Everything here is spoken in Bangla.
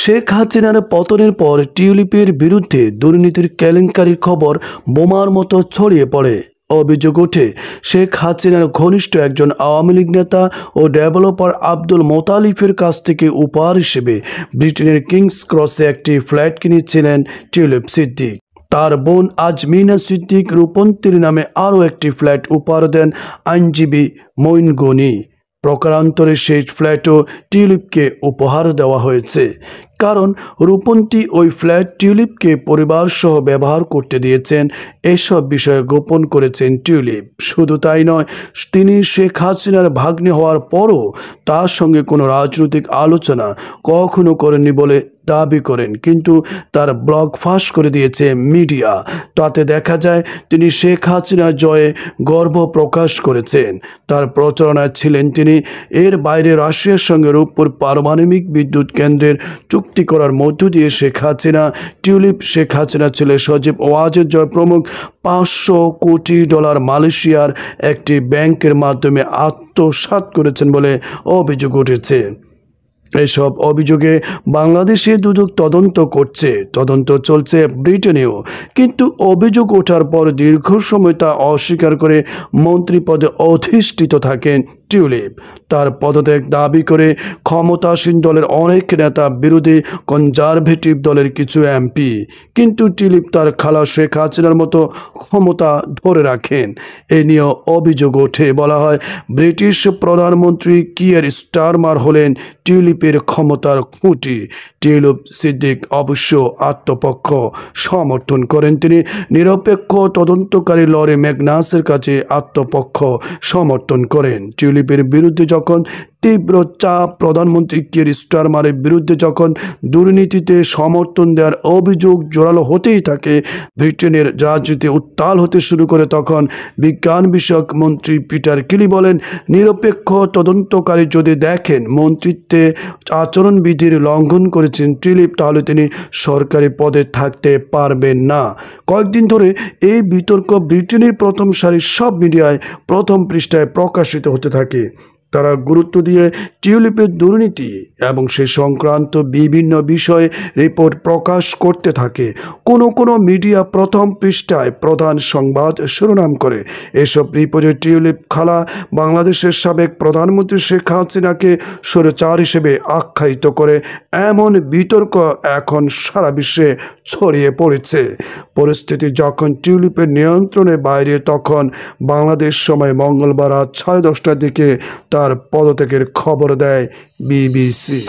শেখ হাসিনার পতনের পর টিউলিপের বিরুদ্ধে দুর্নীতির কেলেঙ্কারির খবর বোমার মতো ছড়িয়ে পড়ে। অভিযোগ ওঠে শেখ হাসিনার ঘনিষ্ঠ একজন আওয়ামী লীগ নেতা ও ডেভেলপার আব্দুল মোতালিফের কাছ থেকে উপহার হিসেবে ব্রিটেনের কিংস ক্রসে একটি ফ্ল্যাট কিনেছিলেন টিউলিপ সিদ্দিক। তার বোন আজমিনা সিদ্দিক রূপন্তীর নামে আরও একটি ফ্ল্যাট উপহার দেন আইনজীবী মঈন গনি। প্রকারান্তরে সেই ফ্ল্যাটও টিউলিপকে উপহার দেওয়া হয়েছে, কারণ রূপন্তী ওই ফ্ল্যাট টিউলিপকে পরিবার সহ ব্যবহার করতে দিয়েছেন। এসব বিষয়ে গোপন করেছেন টিউলিপ। শুধু তাই নয়, তিনি শেখ হাসিনার ভাগ্নে হওয়ার পরও তার সঙ্গে কোনো রাজনৈতিক আলোচনা কখনো করেননি বলে দাবি করেন, কিন্তু তার ব্লগ ফাঁস করে দিয়েছে মিডিয়া। তাতে দেখা যায় তিনি শেখ হাসিনা জয়ে গর্ব প্রকাশ করেছেন, তার প্রচারণায় ছিলেন তিনি। এর বাইরে রাশিয়ার সঙ্গে রূপপুর পারমাণবিক বিদ্যুৎ কেন্দ্রের চুক্তি করার মধ্য দিয়ে শেখ হাসিনা, টিউলিপ, শেখ হাসিনা ছেলে সজীব ওয়াজেদ জয় প্রমুখ $500 কোটি মালয়েশিয়ার একটি ব্যাংকের মাধ্যমে আত্মসাৎ করেছেন বলে অভিযোগ উঠেছে। এসব অভিযোগে বাংলাদেশে দুদক তদন্ত করছে, তদন্ত চলছে ব্রিটেনেও। কিন্তু অভিযোগ ওঠার পর দীর্ঘ সময় তা অস্বীকার করে মন্ত্রী পদে অধিষ্ঠিত থাকেন টিউলিপ। তার পদত্যাগ দাবি করে ক্ষমতাসীন দলের অনেক নেতা, বিরোধী কনজারভেটিভ দলের কিছু এমপি। কিন্তু টিউলিপ তার খালা শেখ হাসিনার মতো ক্ষমতা ধরে রাখেন। এ নিয়েও অভিযোগ ওঠে। বলা হয় ব্রিটিশ প্রধানমন্ত্রী কিয়ার স্টারমার হলেন টিউলিপের ক্ষমতার খুঁটি। টিউলিপ সিদ্দিক অবশ্য আত্মপক্ষ সমর্থন করেন। তিনি নিরপেক্ষ তদন্তকারী লরি ম্যাগনাসের কাছে আত্মপক্ষ সমর্থন করেন। টিউলিপের বিরুদ্ধে যখন তীব্র চাপ, প্রধানমন্ত্রী কিয়ার স্টারমারের বিরুদ্ধে যখন দুর্নীতিতে সমর্থন দেওয়ার অভিযোগ জোরালো হতেই থাকে, ব্রিটেনের রাজনীতি উত্তাল হতে শুরু করে, তখন বিজ্ঞান বিষয়ক মন্ত্রী পিটার কেলি বলেন, নিরপেক্ষ তদন্তকারী যদি দেখেন মন্ত্রিত্বে আচরণবিধির লঙ্ঘন করেছেন টিউলিপ, তাহলে তিনি সরকারি পদে থাকতে পারবেন না। কয়েকদিন ধরে এই বিতর্ক ব্রিটেনের প্রথম সারির সব মিডিয়ায় প্রথম পৃষ্ঠায় প্রকাশিত হতে থাকে। তারা গুরুত্ব দিয়ে টিউলিপের দুর্নীতি এবং সে সংক্রান্ত বিভিন্ন বিষয়ে রিপোর্ট প্রকাশ করতে থাকে। কোনো মিডিয়া প্রথম পৃষ্ঠায় প্রধান সংবাদ শিরোনাম করে এসব রিপোর্টে টিউলিপ খালা বাংলাদেশের সাবেক প্রধানমন্ত্রী শেখ হাসিনাকে স্বৈরাচার হিসেবে আখ্যায়িত করে। এমন বিতর্ক এখন সারা বিশ্বে ছড়িয়ে পড়েছে। পরিস্থিতি যখন টিউলিপের নিয়ন্ত্রণের বাইরে, তখন বাংলাদেশ সময় মঙ্গলবার রাত 10:30টার দিকে তার পদত্যাগের খবর দেয় বিবিসি।